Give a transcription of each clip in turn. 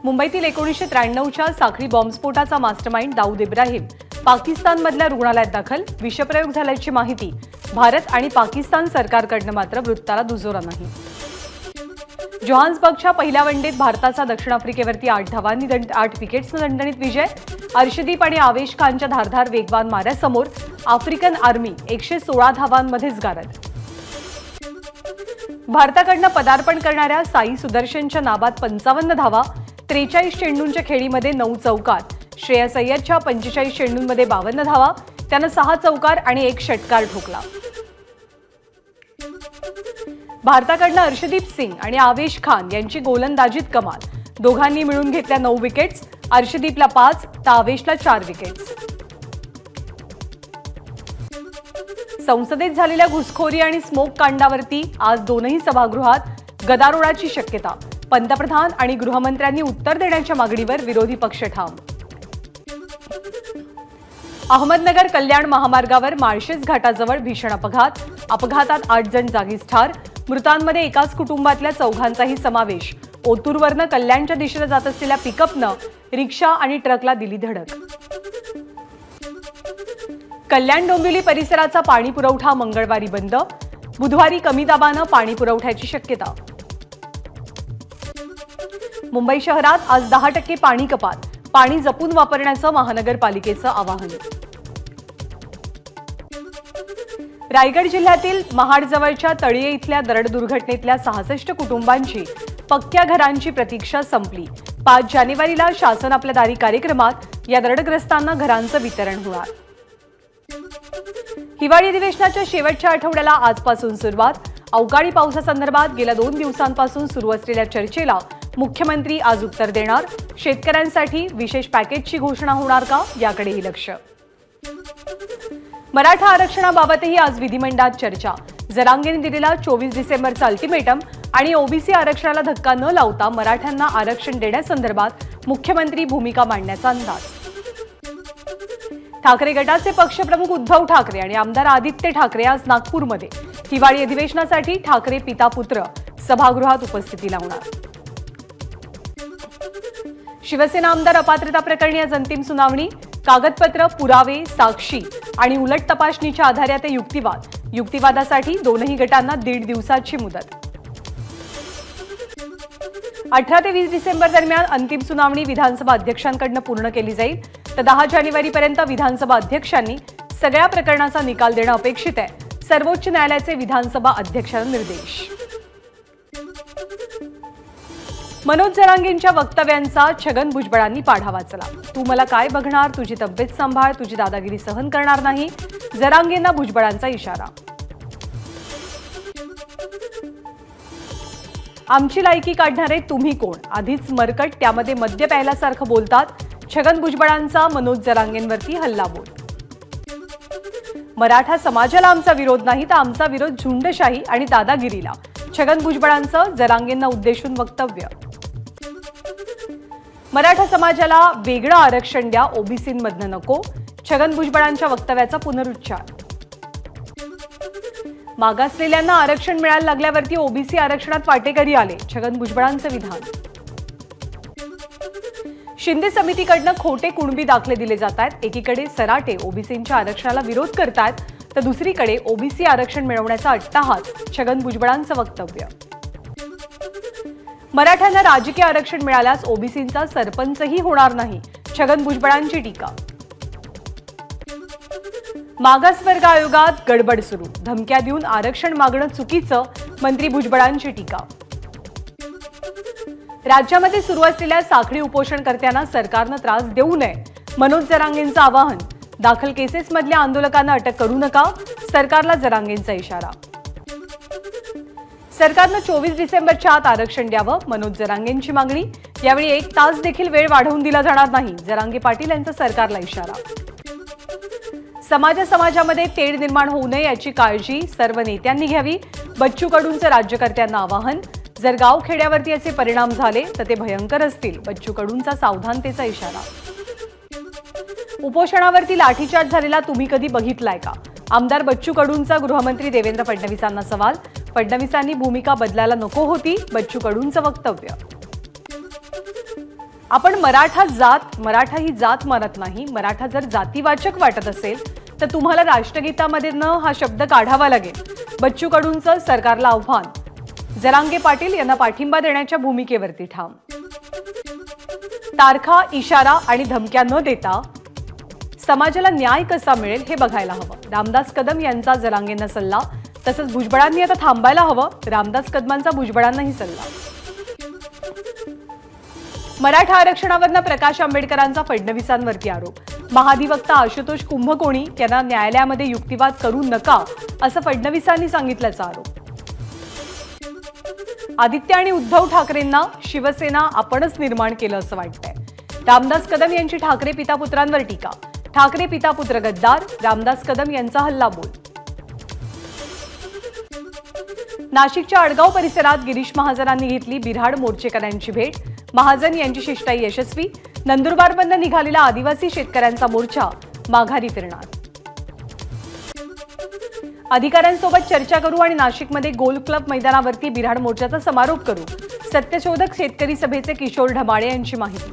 मुंबईतील 1993च्या साखळी बॉम्बस्फोटाचा मास्टरमाइंड दाऊद इब्राहिम पाकिस्तानमधल्या रुग्णालयात दाखल. विषप्रयोग झाल्याची माहिती भारत आणि पाकिस्तान सरकारकडून मात्र वृत्ताला दुजोरा नाही. जोहान्सबर्गच्या पहिल्या वनडेत भारताचा दक्षिण आफ्रिकेवरती 8 विकेट्सने दणदणीत विजय. अर्शदीप आणि आवेश खानच्या धारदार वेगवान माऱ्यासमोर आफ्रिकन आर्मी 116 धावांमध्येच गारद. भारताकडून पदार्पण करणाऱ्या साई सुदर्शनच्या नाबाद 55 धावा. 43 चेंडूंच्या खेळीमध्ये 9 चौकार. श्रेयस अय्यरच्या 45 चेंडूंमध्ये 52 धावा. त्यानं 6 चौकार आणि 1 षटकार ठोकला. भारताकडून अर्शदीप सिंग आणि आवेश खान यांची गोलंदाजीत कमाल. दोघांनी मिळून घेतल्या 9 विकेट्स. अर्शदीपला 5 तर आवेशला 4 विकेट्स. संसदेत झालेल्या घुसखोरी आणि स्मोक कांडावरती आज दोनही सभागृहात गदारोळाची शक्यता. पंतप्रधान आणि गृहमंत्र्यांनी उत्तर देण्याच्या मागणीवर विरोधी पक्ष ठाम. अहमदनगर कल्याण महामार्गावर माळशेज घाटाजवळ भीषण अपघात. अपघातात 8 जण जागीच ठार. मृतांमध्ये एकाच कुटुंबातल्या 4घांचाही समावेश. ओतूरवरनं कल्याणच्या दिशेला जात असलेल्या पिकअपनं रिक्षा आणि ट्रकला दिली धडक. कल्याण डोंबिवली परिसराचा पाणी पुरवठा मंगळवारी बंद. बुधवारी कमी दाबानं पाणी पुरवठ्याची शक्यता. मुंबई शहरात आज 10% पाणी कपात. पाणी जपून वापरण्याचं महानगरपालिकेचं आवाहन. रायगड जिल्ह्यातील महाडजवळच्या तळीये इथल्या दरड दुर्घटनेतल्या 66 कुटुंबांची पक्क्या घरांची प्रतीक्षा संपली. 5 जानेवारीला शासन आपल्या दारी कार्यक्रमात या दरडग्रस्तांना घरांचं वितरण होणार. हिवाळी अधिवेशनाच्या शेवटच्या आठवड्याला आजपासून सुरुवात. अवकाळी पावसासंदर्भात गेल्या 2 दिवसांपासून सुरू असलेल्या चर्चेला मुख्यमंत्री आज उत्तर देणार. शेतकऱ्यांसाठी विशेष पॅकेजची घोषणा होणार का, याकडेही लक्ष. मराठा आरक्षणाबाबतही आज विधिमंडळात चर्चा. जरांगेने दिलेला 24 डिसेंबरचा अल्टिमेटम आणि ओबीसी आरक्षणाला धक्का न लावता मराठ्यांना आरक्षण देण्यासंदर्भात मुख्यमंत्री भूमिका मांडण्याचा अंदाज. ठाकरे गटाचे पक्षप्रमुख उद्धव ठाकरे आणि आमदार आदित्य ठाकरे आज नागपूरमध्ये हिवाळी अधिवेशनासाठी ठाकरे पिता पुत्र सभागृहात उपस्थिती लावणार. शिवसेना आमदार अपात्रता प्रकरणी आज अंतिम सुनावणी. कागदपत्र, पुरावे, साक्षी आणि उलट तपासणीच्या आधारे ते युक्तिवाद. युक्तिवादासाठी दोनही गटांना 1.5 दिवसाची मुदत. 18 ते 20 डिसेंबर दरम्यान अंतिम सुनावणी विधानसभा अध्यक्षांकडून पूर्ण केली जाईल. तर 10 जानेवारीपर्यंत विधानसभा अध्यक्षांनी सगळ्या प्रकरणाचा निकाल देणं अपेक्षित आहे. सर्वोच्च न्यायालयाचे विधानसभा अध्यक्षांना निर्देश. मनोज जरांगेंच्या वक्तव्यांचा छगन भुजबळांनी पाढा वाचला. तू मला काय बघणार, तुझी तब्येत सांभाळ, तुझी दादागिरी सहन करणार नाही. जरांगेंना भुजबळांचा इशारा. आमची लायकी काढणारे तुम्ही कोण, आधीच मरकट त्यामध्ये मद्य प्यायल्यासारखं बोलतात. छगन भुजबळांचा मनोज जरांगेंवरती हल्लाबोल. मराठा समाजाला आमचा विरोध नाही, तर आमचा विरोध झुंडशाही आणि दादागिरीला. छगन भुजबळांचं जरांगेंना उद्देशून वक्तव्य. मराठा समाजाला वेगळं आरक्षण द्या, ओबीसींमधनं नको. छगन भुजबळांच्या वक्तव्याचा पुनरुच्चार. मागासलेल्यांना आरक्षण मिळायला लागल्यावरती ओबीसी आरक्षणात वाटेकरी आले. छगन भुजबळांचं विधान. शिंदे समितीकडनं खोटे कुणबी दाखले दिले जात आहेत. एकीकडे सराटे ओबीसींच्या आरक्षणाला विरोध करतायत, तर दुसरीकडे ओबीसी आरक्षण मिळवण्याचा अट्टाहास. छगन भुजबळांचं वक्तव्य. मराठ्यांना राजकीय आरक्षण मिळाल्यास ओबीसींचा सरपंचही होणार नाही. छगन भुजबळांची टीका. मागासवर्ग आयोगात गडबड सुरू. धमक्या देऊन आरक्षण मागणं चुकीचं. मंत्री भुजबळांची टीका. राज्यामध्ये सुरू असलेल्या साखळी उपोषणकर्त्यांना सरकारनं त्रास देऊ नये. मनोज जरांगेंचं आवाहन. दाखल केसेसमधल्या आंदोलकांना अटक करू नका. सरकारला जरांगेंचा इशारा. सरकारनं 24 डिसेंबरच्या आत आरक्षण द्यावं. मनोज जरांगेंची मागणी. यावेळी 1 तास देखील वेळ वाढवून दिला जाणार नाही. जरांगे पाटील यांचा सरकारला इशारा. समाजामध्ये तेढ निर्माण होऊ नये याची काळजी सर्व नेत्यांनी घ्यावी. बच्चू कडूंचं राज्यकर्त्यांना आवाहन. जर गाव खेड्यावरती याचे परिणाम झाले तर ते भयंकर असतील. बच्चू कडूंचा सावधानतेचा इशारा. उपोषणावरती लाठीचार्ज झालेला तुम्ही कधी बघितलाय का? आमदार बच्चू कडूंचा गृहमंत्री देवेंद्र फडणवीसांना सवाल। फडणवीसांनी भूमिका बदलायला नको होती, बच्चू कडूंचं वक्तव्य। आपण मराठा ही जात मानत नाही। मराठा जर जातीवाचक वाटत असेल तर तुम्हाला राष्ट्रगीतामध्ये हा शब्द काढावा लागेल। बच्चू कडूंचं सरकारला आव्हान। जरांगे पाटील यांना पाठिंबा देण्याच्या भूमिकेवरती ठाम। तारखा, इशारा आणि धमक्या न देता समाजाला न्याय कसा मिळेल हे बघायला हवं। रामदास कदम यांचा जरांगेंना सल्ला। तसंच भुजबळांनी आता थांबायला हवं, रामदास कदमांचा भुजबळांनाही सल्ला। मराठा आरक्षणावरनं प्रकाश आंबेडकरांचा फडणवीसांवरती आरोप। महाधिवक्ता आशुतोष कुंभकोणी यांना न्यायालयामध्ये युक्तिवाद करू नका असं फडणवीसांनी सांगितल्याचा आरोप। आदित्य आणि उद्धव ठाकरेंना शिवसेना आपणच निर्माण केलं असं वाटतंय। रामदास कदम यांची ठाकरे पितापुत्रांवर टीका। ठाकरे पितापुत्र गद्दार, रामदास कदम यांचा हल्लाबोल। नाशिकच्या आडगाव परिसरात गिरीश महाजनांनी घेतली बिऱ्हाड मोर्चेकऱ्यांची भेट। महाजन यांची शिष्टाई यशस्वी। नंदुरबारमधून निघालेला आदिवासी शेतकऱ्यांचा मोर्चा माघारी फिरणार। अधिकाऱ्यांसोबत चर्चा करू आणि नाशिकमध्ये गोल क्लब मैदानावरती बिऱ्हाड मोर्चाचा समारोप करू, सत्यशोधक शेतकरी सभेचे किशोर ढमाळे यांची माहिती।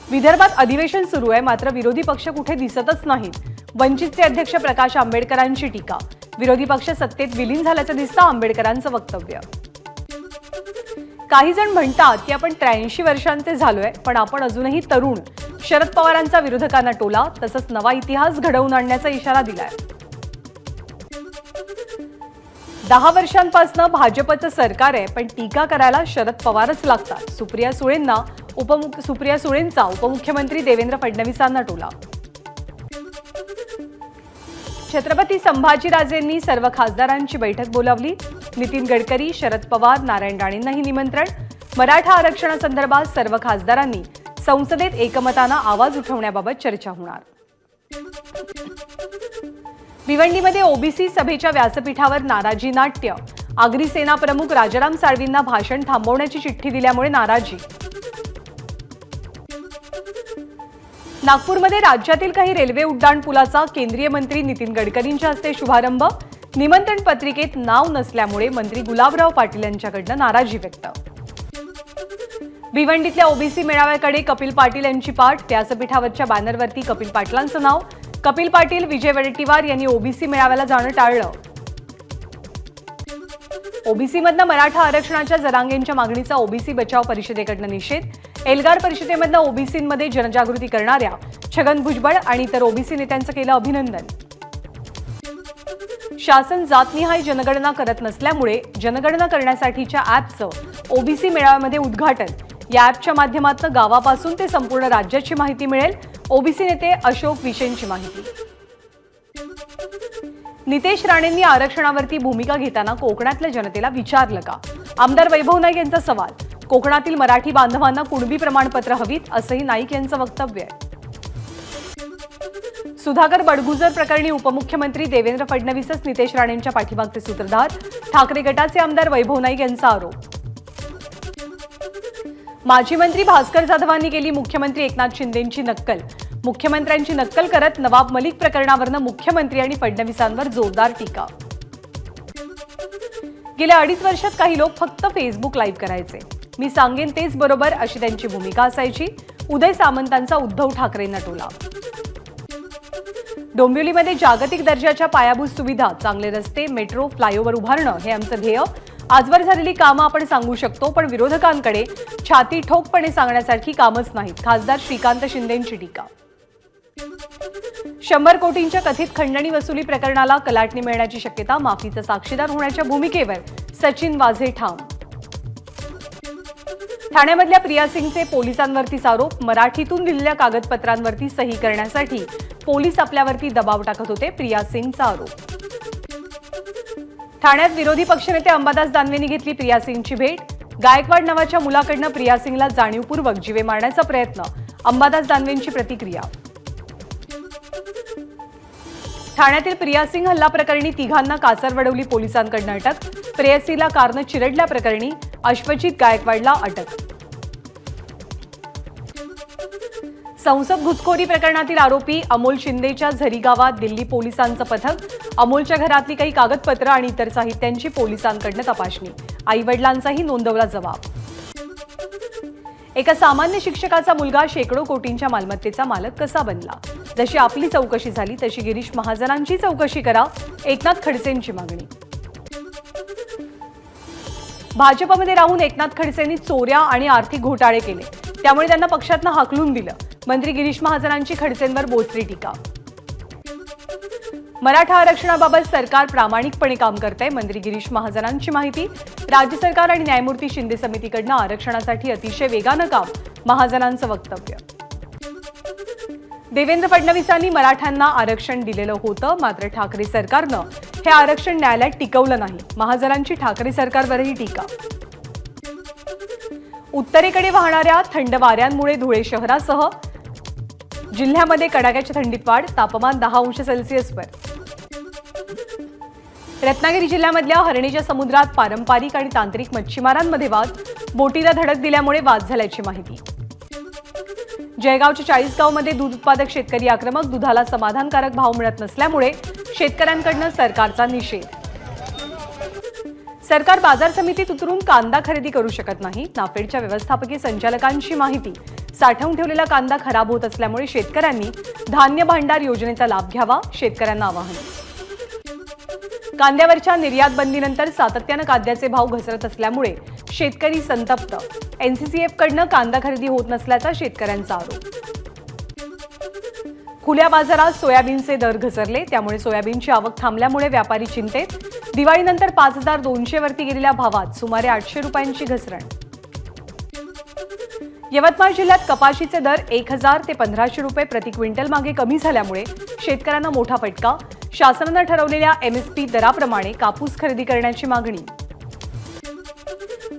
विदर्भात अधिवेशन सुरू आहे, मात्र विरोधी पक्ष कुठे दिसतच नाहीत। वंचितचे अध्यक्ष प्रकाश आंबेडकरांची टीका। विरोधी पक्ष सत्तेत विलीन झाल्याचं दिसतं आंबेडकरांचं वक्तव्य। काही जण म्हणतात की आपण 83 वर्षांचे झालोय, पण आपण अजूनही तरुण। शरद पवारांचा विरोधकांना टोला। तसंच नवा इतिहास घडवून आणण्याचा इशारा दिलाय। 10 वर्षांपासून भाजपचं सरकार आहे, पण टीका करायला शरद पवारच लागतात। सुप्रिया सुळेंचा उपमुख्यमंत्री देवेंद्र फडणवीसांना टोला। छत्रपती संभाजीराजेंनी सर्व खासदारांची बैठक बोलावली। नितीन गडकरी, शरद पवार, नारायण राणेंनाही निमंत्रण। मराठा आरक्षणासंदर्भात सर्व खासदारांनी संसदेत एकमतानं आवाज उठवण्याबाबत चर्चा होणार। भिवंडीमध्ये ओबीसी सभेच्या व्यासपीठावर नाराजी नाट्य। आगरी सेना प्रमुख राजाराम साळवींना भाषण थांबवण्याची चिठ्ठी दिल्यामुळे नाराजी। नागपूरमध्ये राज्यातील काही रेल्वे उड्डाणपुलाचा केंद्रीय मंत्री नितीन गडकरींच्या हस्ते शुभारंभ। निमंत्रण पत्रिकेत नाव नसल्यामुळे मंत्री गुलाबराव पाटील यांच्याकडनं नाराजी व्यक्त। भिवंडीतल्या ओबीसी मेळाव्याकडे कपिल पाटील यांची पाठ। व्यासपीठावरच्या बॅनरवरती कपिल पाटलांचं नाव। कपिल पाटील, विजय वडेट्टीवार यांनी ओबीसी मेळाव्याला जाणं टाळलं। ओबीसीमधनं मराठा आरक्षणाच्या जरांगेंच्या मागणीचा ओबीसी बचाव परिषदेकडनं निषेध। एल्गार परिषदेमधनं ओबीसींमध्ये जनजागृती करणाऱ्या छगन भुजबळ आणि इतर ओबीसी नेत्यांचं केलं अभिनंदन। शासन जातनिहाय जनगणना करत नसल्यामुळे जनगणना करण्यासाठीच्या ॲपचं ओबीसी मेळाव्यामध्ये उद्घाटन। या ॲपच्या माध्यमातून गावापासून ते संपूर्ण राज्याची माहिती मिळेल। ओबीसी नेते अशोक विशेंची माहिती। नितेश राणेंनी आरक्षणावरती भूमिका घेताना कोकणातल्या जनतेला विचारलं का? आमदार वैभव नाईक यांचा सवाल। कोकणातील मराठी बांधवांना कुणबी प्रमाणपत्र हवीत असंही नाईक यांचं वक्तव्य आहे। सुधाकर बडगुजर प्रकरणी उपमुख्यमंत्री देवेंद्र फडणवीसच नितेश राणेंच्या पाठीमागचे सूत्रधार। ठाकरे गटाचे आमदार वैभव नाईक यांचा आरोप। माजी मंत्री भास्कर जाधवांनी केली मुख्यमंत्री एकनाथ शिंदेंची नक्कल। मुख्यमंत्र्यांची नक्कल करत नवाब मलिक प्रकरणावरनं मुख्यमंत्री आणि फडणवीसांवर जोरदार टीका। गेल्या 2.5 वर्षात काही लोक फक्त फेसबुक लाईव्ह करायचे, मी सांगेन तेच बरोबर अशी त्यांची भूमिका असायची। उदय सामंतांचा उद्धव ठाकरेंना टोला। डोंबिवलीमध्ये जागतिक दर्जाच्या पायाभूत सुविधा, चांगले रस्ते, मेट्रो, फ्लायओव्हर उभारणं हे आमचं ध्येय। आजवर झालेली कामं आपण सांगू शकतो, पण विरोधकांकडे छाती ठोकपणे सांगण्यासारखी कामच नाहीत। खासदार श्रीकांत शिंदेंची टीका। 100 कोटींच्या कथित खंडणी वसुली प्रकरणाला कलाटणी मिळण्याची शक्यता। माफीचा साक्षीदार होण्याच्या भूमिकेवर सचिन वाझे ठाम। ठाण्यामधल्या प्रिया सिंगचे पोलिसांवरतीच आरोप। मराठीतून दिलेल्या कागदपत्रांवरती सही करण्यासाठी पोलीस आपल्यावरती दबाव टाकत होते, प्रिया सिंगचा आरोप। ठाण्यात विरोधी पक्षनेते अंबादास दानवेंनी घेतली प्रिया सिंगची भेट। गायकवाड नावाच्या मुलाकडनं प्रिया सिंगला जाणीवपूर्वक जीवे मारण्याचा प्रयत्न। अंबादास दानवेंची प्रतिक्रिया। ठाण्यातील प्रिया सिंग हल्ला प्रकरणी तिघांना कासरवडवली पोलिसांकडून अटक। प्रेयसीला कारनं चिरडल्या प्रकरणी अश्वजित गायकवाडला अटक। संसद घुसखोरी प्रकरणातील आरोपी अमोल शिंदेच्या झरी गावात दिल्ली पोलिसांचं पथक. अमोलच्या घरातली काही कागदपत्र आणि इतर साहित्यांची पोलिसांकडून तपासणी. आईवडिलांचाही नोंदवला जबाब. एका सामान्य शिक्षकाचा मुलगा शेकडो कोटींच्या मालमत्तेचा मालक कसा बनला? जशी आपली चौकशी झाली तशी गिरीश महाजनांची चौकशी करा, एकनाथ खडसेंची मागणी. भाजपमध्ये राहून एकनाथ खडसेंनी चोऱ्या आणि आर्थिक घोटाळे केले, त्यामुळे त्यांना पक्षातनं हाकलून दिलं. मंत्री गिरीश महाजनांची खडसेंवर बोचरी टीका. मराठा आरक्षणाबाबत सरकार प्रामाणिकपणे काम करतंय, मंत्री गिरीश महाजनांची माहिती. राज्य सरकार आणि न्यायमूर्ती शिंदे समितीकडनं आरक्षणासाठी अतिशय वेगानं काम, महाजनांचं वक्तव्य. देवेंद्र फडणवीसांनी मराठ्यांना आरक्षण दिलेलं होतं, मात्र ठाकरे सरकारनं हे आरक्षण न्यायालयात टिकवलं नाही, महाजनांची ठाकरे सरकारवरही टीका. उत्तरेकडे वाहणाऱ्या थंड वाऱ्यांमुळे धुळे शहरासह जिल्ह्यामध्ये कडाक्याच्या थंडीत वाढ, तापमान 10 अंश सेल्सिअसवर. रत्नागिरी जिल्ह्यामधल्या हरणीच्या समुद्रात पारंपरिक आणि तांत्रिक मच्छीमारांमध्ये वाद, बोटीला धडक दिल्यामुळे वाद झाल्याची माहिती. जळगावच्या 40 गावमध्ये दूध उत्पादक शेतकरी आक्रमक, दुधाला समाधानकारक भाव मिळत नसल्यामुळे शेतकऱ्यांकडून सरकारचा निषेध. सरकार बाजार समितीत उतरून कांदा खरेदी करू शकत नाही, नाफेडच्या व्यवस्थापकीय संचालकांची माहिती. साठवून ठेवलेला कांदा खराब होत असल्यामुळे शेतकऱ्यांनी धान्य भांडार योजनेचा लाभ घ्यावा, शेतकऱ्यांना आवाहन. कांद्यावरच्या निर्यात बंदीनंतर सातत्यानं कांद्याचे भाव घसरत असल्यामुळे शेतकरी संतप्त. एनसीसीएफकडनं कांदा खरेदी होत नसल्याचा शेतकऱ्यांचा आरोप. खुल्या बाजारात सोयाबीनचे दर घसरले, त्यामुळे सोयाबीनची आवक थांबल्यामुळे व्यापारी चिंतेत. दिवाळीनंतर 5200 वरती गेलेल्या भावात सुमारे 800 रुपयांची घसरण. यवतमाळ जिल्ह्यात कपाशीचे दर 1000 ते 1500 रुपये प्रति क्विंटल मागे कमी झाल्यामुळे शेतकऱ्यांना मोठा फटका. शासनानं ठरवलेल्या एमएसपी दराप्रमाणे कापूस खरेदी करण्याची मागणी.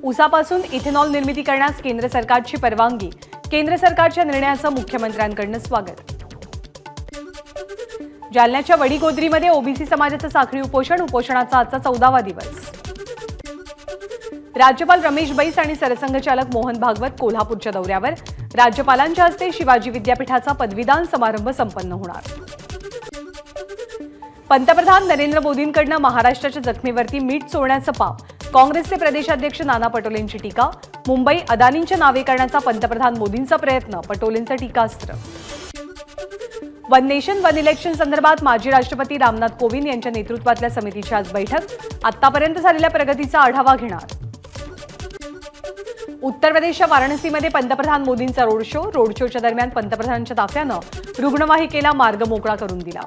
ऊसापासून इथेनॉल निर्मिती करण्यास केंद्र सरकारची परवानगी, केंद्र सरकारच्या निर्णयाचं मुख्यमंत्र्यांकडून स्वागत. जालन्याच्या वडीगोद्रीमध्ये ओबीसी समाजाचं साखळी उपोषण, उपोषणाचा आजचा 14वा दिवस. राज्यपाल रमेश बैस आणि सरसंघचालक मोहन भागवत कोल्हापूरच्या दौऱ्यावर. राज्यपालांच्या हस्ते शिवाजी विद्यापीठाचा पदवीदान समारंभ संपन्न होणार. पंतप्रधान नरेंद्र मोदींकडनं महाराष्ट्राच्या जखमेवरती मीठ चोळण्याचं पाप, काँग्रेसचे प्रदेशाध्यक्ष नाना पटोलेंची टीका. मुंबई अदानींच्या नावे करण्याचा पंतप्रधान मोदींचा प्रयत्न, पटोलेंचं टीकास्त्र. वन नेशन वन इलेक्शन संदर्भात माजी राष्ट्रपती रामनाथ कोविंद यांच्या नेतृत्वातल्या समितीची आज बैठक. आतापर्यंत झालेल्या प्रगतीचा आढावा घेणार. उत्तर प्रदेशच्या वाराणसीमध्ये पंतप्रधान मोदींचा रोड शो. रोड शोच्या दरम्यान पंतप्रधानांच्या ताफ्यानं रुग्णवाहिकेला मार्ग मोकळा करून दिला.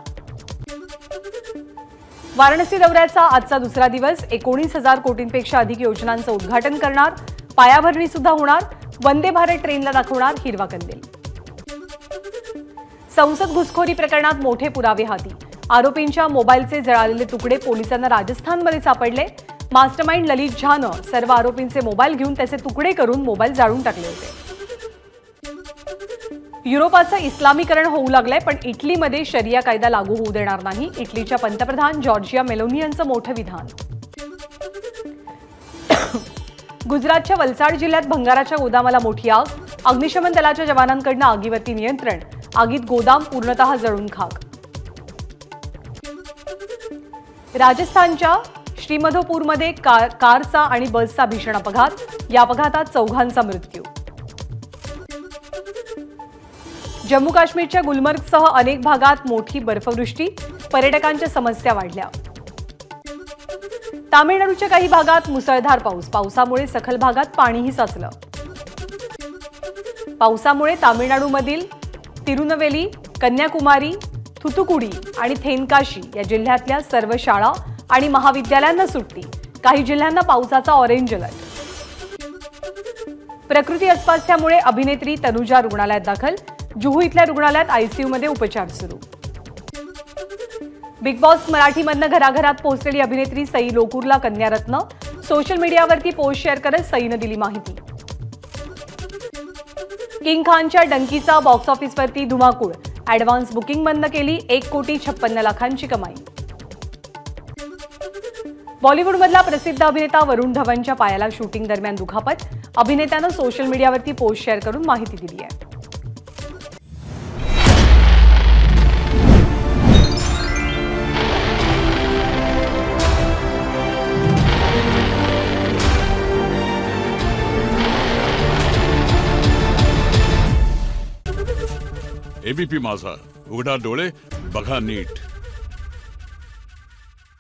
वाराणसी दौऱ्याचा आजचा दुसरा दिवस. 19,000 कोटींपेक्षा अधिक योजनांचं उद्घाटन करणार, पायाभरणी सुद्धा होणार. वंदे भारत ट्रेनला दाखवणार हिरवा कंदील. संसद घुसखोरी प्रकरणात मोठे पुरावे हाती. आरोपींच्या मोबाईलचे जळालेले तुकडे पोलिसांना राजस्थानमध्ये सापडले. मास्टरमाइंड ललित झानं सर्व आरोपींचे मोबाईल घेऊन त्याचे तुकडे करून मोबाईल जाळून टाकले होते. युरोपाचं इस्लामीकरण होऊ लागलंय, पण इटलीमध्ये शरिया कायदा लागू होऊ देणार नाही. इटलीच्या पंतप्रधान जॉर्जिया मेलोनी यांचं मोठं विधान. गुजरातच्या वलसाड जिल्ह्यात भंगाराच्या गोदामाला मोठी आग. अग्निशमन दलाच्या जवानांकडून आगीवरती नियंत्रण. आगीत गोदाम पूर्णतः जळून खाक. राजस्थानच्या श्रीमधोपूरमध्ये कारचा आणि बसचा भीषण अपघात. या अपघातात 4 मृत्यू. जम्मू काश्मीरच्या गुलमर्गसह अनेक भागात मोठी बर्फवृष्टी. पर्यटकांच्या समस्या वाढल्या. तामिळनाडूच्या काही भागात मुसळधार पाऊस. पावसामुळे सखल भागात पाणीही साचलं. पावसामुळे तामिळनाडूमधील तिरुनवेली, कन्याकुमारी, थुथुकुडी आणि थेनकाशी या जिल्ह्यातल्या सर्व शाळा आणि महाविद्यालयांना सुट्टी. काही जिल्ह्यांना पावसाचा ऑरेंज अलर्ट. प्रकृती अस्वास्थ्यामुळे अभिनेत्री तनुजा रुग्णालयात दाखल. जुहू इथल्या रुग्णालयात आयसीयूमध्ये उपचार सुरू. बिग बॉस मराठीमधनं घराघरात पोहोचलेली अभिनेत्री सई लोकूरला कन्यारत्न. सोशल मीडियावरती पोस्ट शेअर करत सईनं दिली माहिती. किंग खानच्या डंकीचा बॉक्स ऑफिसवरती धुमाकूळ. ॲडव्हान्स बुकिंग बंद केली. 1,56,00,000 कमाई. बॉलिवूडमधला प्रसिद्ध अभिनेता वरुण धवनच्या पायाला शूटिंग दरम्यान दुखापत. अभिनेत्यानं सोशल मीडियावरती पोस्ट शेअर करून माहिती दिली आहे. एबीपी माझा, उघडा डोळे बघा नीट.